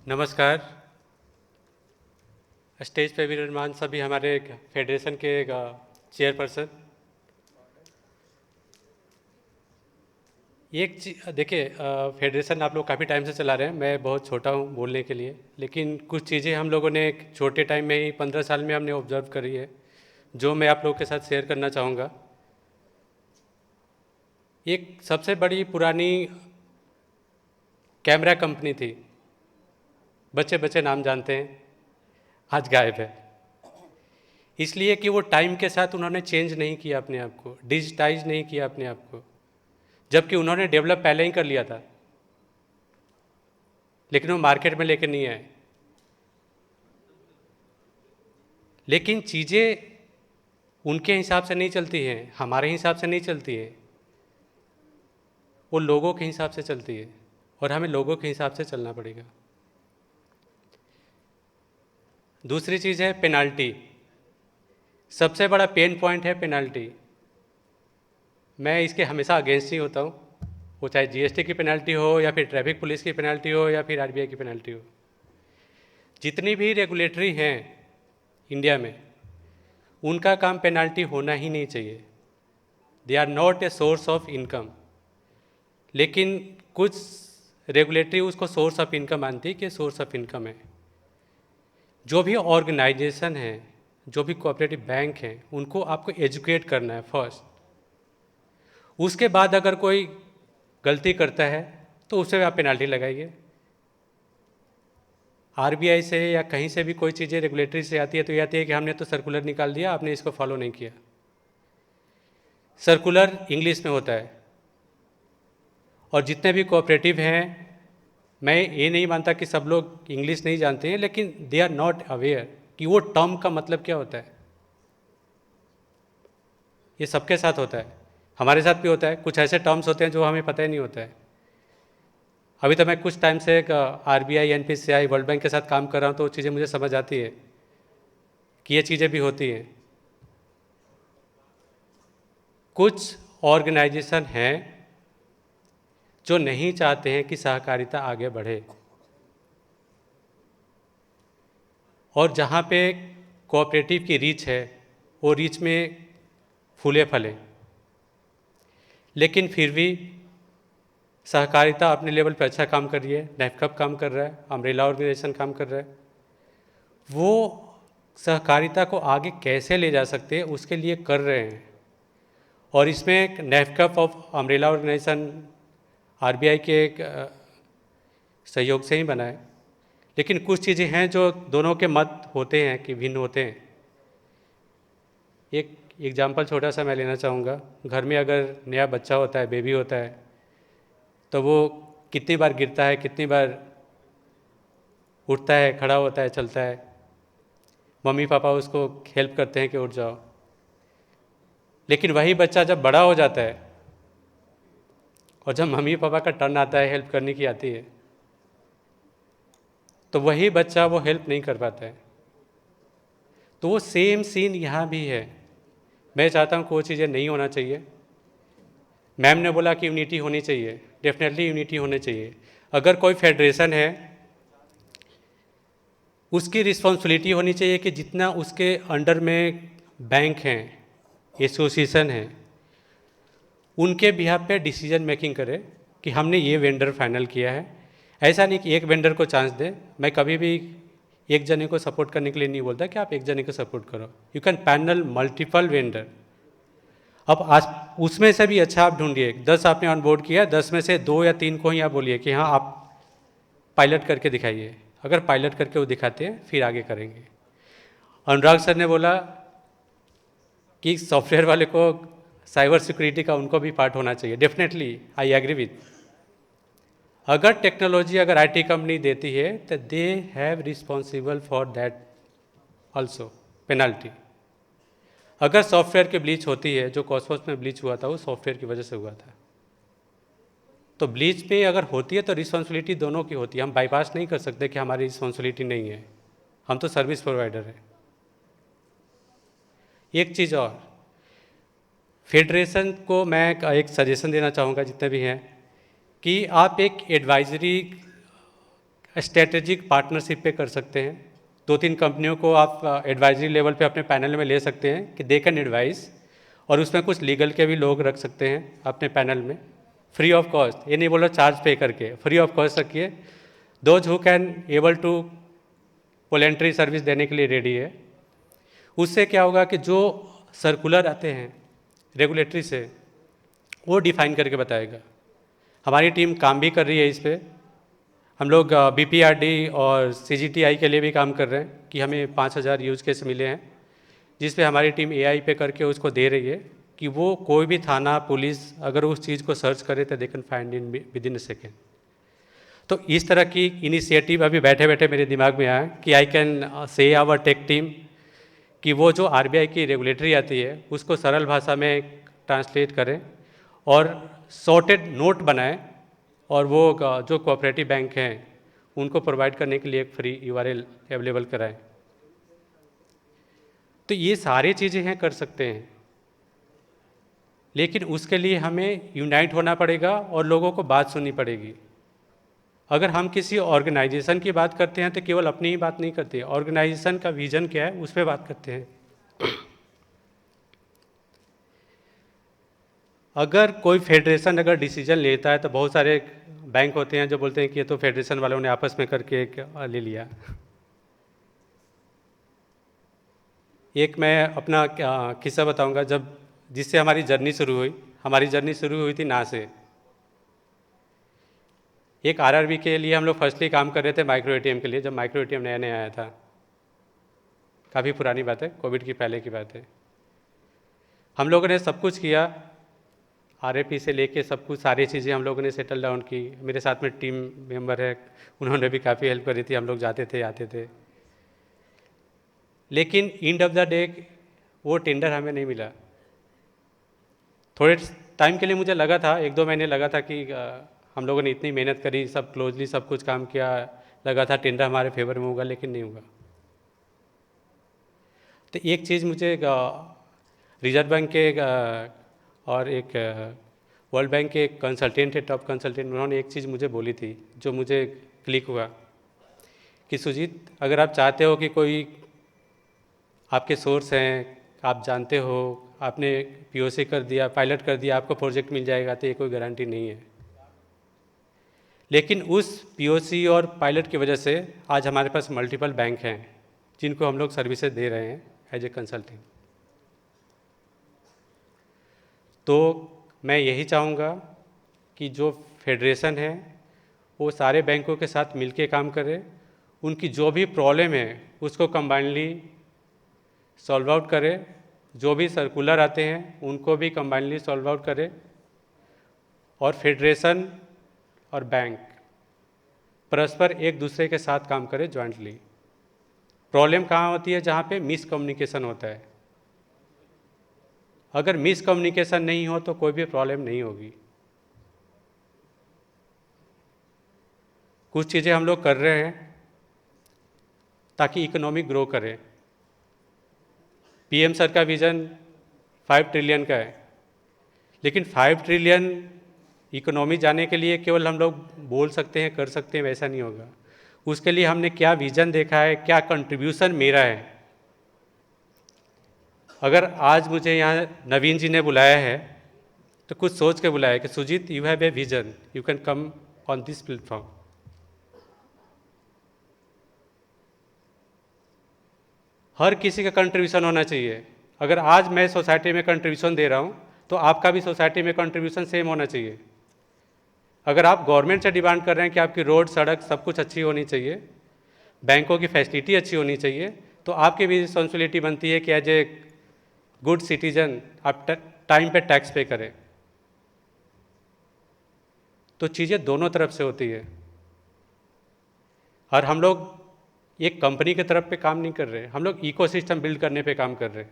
नमस्कार। स्टेज पे विराजमान सभी हमारे फेडरेशन के चेयरपर्सन। एक चीज देखिए, फेडरेशन आप लोग काफ़ी टाइम से चला रहे हैं, मैं बहुत छोटा हूँ बोलने के लिए, लेकिन कुछ चीज़ें हम लोगों ने एक छोटे टाइम में ही 15 साल में हमने ऑब्जर्व करी है, जो मैं आप लोगों के साथ शेयर करना चाहूँगा। एक सबसे बड़ी पुरानी कैमरा कंपनी थी, बच्चे बच्चे नाम जानते हैं, आज गायब है। इसलिए कि वो टाइम के साथ उन्होंने चेंज नहीं किया अपने आप को, डिजिटाइज नहीं किया अपने आप को, जबकि उन्होंने डेवलप पहले ही कर लिया था, लेकिन वो मार्केट में लेकर नहीं आए। लेकिन चीज़ें उनके हिसाब से नहीं चलती हैं, हमारे हिसाब से नहीं चलती है, वो लोगों के हिसाब से चलती है, और हमें लोगों के हिसाब से चलना पड़ेगा। दूसरी चीज़ है पेनाल्टी। सबसे बड़ा पेन पॉइंट है पेनाल्टी। मैं इसके हमेशा अगेंस्ट ही होता हूँ, वो चाहे जीएसटी की पेनाल्टी हो, या फिर ट्रैफिक पुलिस की पेनाल्टी हो, या फिर आरबीआई की पेनाल्टी हो। जितनी भी रेगुलेटरी हैं इंडिया में, उनका काम पेनाल्टी होना ही नहीं चाहिए। They are not a source of income. लेकिन कुछ रेगुलेटरी उसको सोर्स ऑफ इनकम मानती है कि सोर्स ऑफ इनकम है। जो भी ऑर्गेनाइजेशन है, जो भी कोऑपरेटिव बैंक हैं, उनको आपको एजुकेट करना है फर्स्ट। उसके बाद अगर कोई गलती करता है तो उसे आप पेनाल्टी लगाइए। आरबीआई से या कहीं से भी कोई चीज़ें रेगुलेटरी से आती है तो ये आती है कि हमने तो सर्कुलर निकाल दिया, आपने इसको फॉलो नहीं किया। सर्कुलर इंग्लिश में होता है, और जितने भी कोऑपरेटिव हैं, मैं ये नहीं मानता कि सब लोग इंग्लिश नहीं जानते हैं, लेकिन दे आर नॉट अवेयर कि वो टर्म का मतलब क्या होता है। ये सबके साथ होता है, हमारे साथ भी होता है। कुछ ऐसे टर्म्स होते हैं जो हमें पता ही नहीं होता है। अभी तो मैं कुछ टाइम से आरबीआई, एनपीसीआई, वर्ल्ड बैंक के साथ काम कर रहा हूँ, तो वो चीज़ें मुझे समझ आती है कि ये चीज़ें भी होती हैं। कुछ ऑर्गेनाइजेशन हैं जो नहीं चाहते हैं कि सहकारिता आगे बढ़े, और जहाँ पे कोऑपरेटिव की रीच है, वो रीच में फूले फले। लेकिन फिर भी सहकारिता अपने लेवल पर अच्छा काम कर रही है, नेफकप काम कर रहा है, अम्ब्रेला ऑर्गेनाइजेशन काम कर रहा है। वो सहकारिता को आगे कैसे ले जा सकते हैं उसके लिए कर रहे हैं, और इसमें नेफकप ऑफ अम्ब्रेला ऑर्गेनाइजेशन आरबीआई के एक सहयोग से ही बना है। लेकिन कुछ चीज़ें हैं जो दोनों के मत होते हैं कि भिन्न होते हैं। एक एग्जाम्पल छोटा सा मैं लेना चाहूँगा। घर में अगर नया बच्चा होता है, बेबी होता है, तो वो कितनी बार गिरता है, कितनी बार उठता है, खड़ा होता है, चलता है, मम्मी पापा उसको हेल्प करते हैं कि उठ जाओ। लेकिन वही बच्चा जब बड़ा हो जाता है, और जब मम्मी पापा का टर्न आता है, हेल्प करने की आती है, तो वही बच्चा वो हेल्प नहीं कर पाता है। तो वो सेम सीन यहाँ भी है। मैं चाहता हूँ कि वो चीज़ें नहीं होना चाहिए। मैम ने बोला कि यूनिटी होनी चाहिए, डेफिनेटली यूनिटी होनी चाहिए। अगर कोई फेडरेशन है, उसकी रिस्पॉन्सिबिलिटी होनी चाहिए कि जितना उसके अंडर में बैंक हैं, एसोसिएशन हैं, उनके बिहाफ पे डिसीजन मेकिंग करे कि हमने ये वेंडर फाइनल किया है। ऐसा नहीं कि एक वेंडर को चांस दे। मैं कभी भी एक जने को सपोर्ट करने के लिए नहीं बोलता कि आप एक जने को सपोर्ट करो। You can panel multiple vendor. अब आज उसमें से भी अच्छा आप ढूंढिए। 10 आपने ऑन बोर्ड किया, 10 में से 2 या 3 को ही आप बोलिए कि हाँ आप पायलट करके दिखाइए। अगर पायलट करके वो दिखाते हैं फिर आगे करेंगे। अनुराग सर ने बोला कि सॉफ्टवेयर वाले को साइबर सिक्योरिटी का उनको भी पार्ट होना चाहिए। Definitely I agree with. अगर टेक्नोलॉजी अगर आईटी कंपनी देती है तो they have responsible for that also penalty. अगर सॉफ्टवेयर की ब्लीच होती है, जो कॉस्मोस में ब्लीच हुआ था वो सॉफ्टवेयर की वजह से हुआ था, तो ब्लीच पे अगर होती है तो रिस्पॉन्सिबिलिटी दोनों की होती है। हम बाईपास नहीं कर सकते कि हमारी रिस्पॉन्सिबिलिटी नहीं है, हम तो सर्विस प्रोवाइडर हैं। एक चीज़ और, फेडरेशन को मैं एक सजेशन देना चाहूँगा जितने भी हैं, कि आप एक एडवाइजरी स्ट्रेटेजिक पार्टनरशिप पे कर सकते हैं। 2-3 कंपनियों को आप एडवाइजरी लेवल पे अपने पैनल में ले सकते हैं कि दे कैन एडवाइस, और उसमें कुछ लीगल के भी लोग रख सकते हैं अपने पैनल में फ्री ऑफ कॉस्ट। ये नहीं बोलो चार्ज पे करके, फ्री ऑफ कॉस्ट रखिए। Those who can able to voluntary service देने के लिए रेडी है। उससे क्या होगा कि जो सर्कुलर आते हैं रेगुलेटरी से, वो डिफाइन करके बताएगा। हमारी टीम काम भी कर रही है इस पे। हम लोग बीपीआरडी और सीजीटीआई के लिए भी काम कर रहे हैं कि हमें 5000 यूज केस मिले हैं, जिस पे हमारी टीम एआई पे करके उसको दे रही है कि वो कोई भी थाना पुलिस अगर उस चीज़ को सर्च करे तो they can find in with in a second. तो इस तरह की इनिशिएटिव अभी बैठे बैठे मेरे दिमाग में आया कि I can say our tech team कि वो जो आरबीआई की रेगुलेटरी आती है उसको सरल भाषा में ट्रांसलेट करें और सॉर्टेड नोट बनाएं, और वो जो कोऑपरेटिव बैंक हैं उनको प्रोवाइड करने के लिए एक फ्री यूआरएल अवेलेबल कराएं। तो ये सारी चीज़ें हैं कर सकते हैं, लेकिन उसके लिए हमें यूनाइट होना पड़ेगा और लोगों को बात सुननी पड़ेगी। अगर हम किसी ऑर्गेनाइजेशन की बात करते हैं तो केवल अपनी ही बात नहीं करते, ऑर्गेनाइजेशन का विजन क्या है उस पर बात करते हैं। अगर कोई फेडरेशन अगर डिसीजन लेता है तो बहुत सारे बैंक होते हैं जो बोलते हैं कि ये तो फेडरेशन वालों ने आपस में करके एक ले लिया। एक मैं अपना किस्सा बताऊंगा, जब जिससे हमारी जर्नी शुरू हुई। हमारी जर्नी शुरू हुई थी ना से। एक आरआरबी के लिए हम लोग फर्स्टली काम कर रहे थे माइक्रो एटीएम के लिए, जब माइक्रो एटीएम नया नया आया था। काफ़ी पुरानी बात है, कोविड की पहले की बात है। हम लोगों ने सब कुछ किया, आरएपी से लेके सब कुछ सारी चीज़ें हम लोगों ने सेटल डाउन की। मेरे साथ में टीम मेंबर है, उन्होंने भी काफ़ी हेल्प करी थी। हम लोग जाते थे आते थे, लेकिन एंड ऑफ द डे वो टेंडर हमें नहीं मिला। थोड़े टाइम के लिए मुझे लगा था, 1-2 महीने लगा था कि हम लोगों ने इतनी मेहनत करी, सब क्लोजली सब कुछ काम किया, लगा था टेंडर हमारे फेवर में होगा, लेकिन नहीं हुआ। तो एक चीज़ मुझे रिजर्व बैंक के और एक वर्ल्ड बैंक के एक कंसल्टेंट है, टॉप कंसल्टेंट, उन्होंने एक चीज़ मुझे बोली थी जो मुझे क्लिक हुआ कि सुजीत, अगर आप चाहते हो कि कोई आपके सोर्स हैं, आप जानते हो, आपने पीओसी कर दिया, पायलट कर दिया, आपको प्रोजेक्ट मिल जाएगा, तो ये कोई गारंटी नहीं है। लेकिन उस पीओसी और पायलट की वजह से आज हमारे पास मल्टीपल बैंक हैं जिनको हम लोग सर्विसेज दे रहे हैं एज ए कंसल्टिंग। तो मैं यही चाहूँगा कि जो फेडरेशन है वो सारे बैंकों के साथ मिलके काम करे, उनकी जो भी प्रॉब्लम है उसको कंबाइनली सॉल्व आउट करे, जो भी सर्कुलर आते हैं उनको भी कंबाइनली सॉल्व आउट करे, और फेडरेशन और बैंक परस्पर एक दूसरे के साथ काम करे जॉइंटली। प्रॉब्लम कहाँ होती है? जहाँ पे मिसकम्युनिकेशन होता है। अगर मिसकम्युनिकेशन नहीं हो तो कोई भी प्रॉब्लम नहीं होगी। कुछ चीज़ें हम लोग कर रहे हैं ताकि इकोनॉमी ग्रो करे। पीएम सर का विज़न 5 ट्रिलियन का है, लेकिन 5 ट्रिलियन इकोनॉमी जाने के लिए केवल हम लोग बोल सकते हैं, कर सकते हैं, वैसा नहीं होगा। उसके लिए हमने क्या विज़न देखा है, क्या कंट्रीब्यूशन मेरा है। अगर आज मुझे यहाँ नवीन जी ने बुलाया है तो कुछ सोच के बुलाया कि Sujit, you have a vision, you can come on this platform. हर किसी का कंट्रीब्यूशन होना चाहिए। अगर आज मैं सोसाइटी में कंट्रीब्यूशन दे रहा हूँ तो आपका भी सोसाइटी में कंट्रीब्यूशन सेम होना चाहिए। अगर आप गवर्नमेंट से डिमांड कर रहे हैं कि आपकी रोड सड़क सब कुछ अच्छी होनी चाहिए, बैंकों की फैसिलिटी अच्छी होनी चाहिए, तो आपकी भी रिस्पॉन्सिबिलिटी बनती है कि एज ए गुड सिटीजन आप टाइम पे टैक्स पे करें। तो चीज़ें दोनों तरफ से होती है, और हम लोग एक कंपनी की तरफ पे काम नहीं कर रहे, हम लोग इकोसिस्टम बिल्ड करने पे काम कर रहे हैं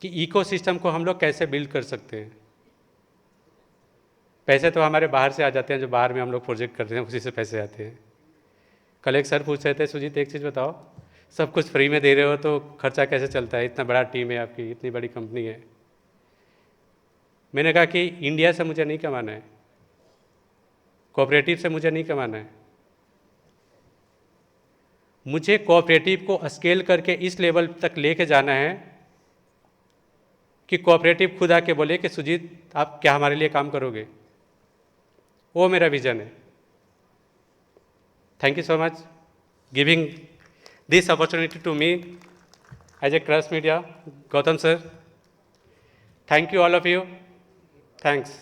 कि इकोसिस्टम को हम लोग कैसे बिल्ड कर सकते हैं। पैसे तो हमारे बाहर से आ जाते हैं, जो बाहर में हम लोग प्रोजेक्ट करते हैं उसी से पैसे आते हैं। कल एक सर पूछ रहे थे, सुजीत एक चीज़ बताओ, सब कुछ फ्री में दे रहे हो तो खर्चा कैसे चलता है? इतना बड़ा टीम है आपकी, इतनी बड़ी कंपनी है। मैंने कहा कि इंडिया से मुझे नहीं कमाना है, कोऑपरेटिव से मुझे नहीं कमाना है, मुझे कोऑपरेटिव को स्केल करके इस लेवल तक लेके जाना है कि कोऑपरेटिव खुद आके बोले कि सुजीत आप क्या हमारे लिए काम करोगे। वो मेरा विजन है। Thank you so much giving this opportunity to me as a cross media. Gautam sir, thank you all of you, thanks.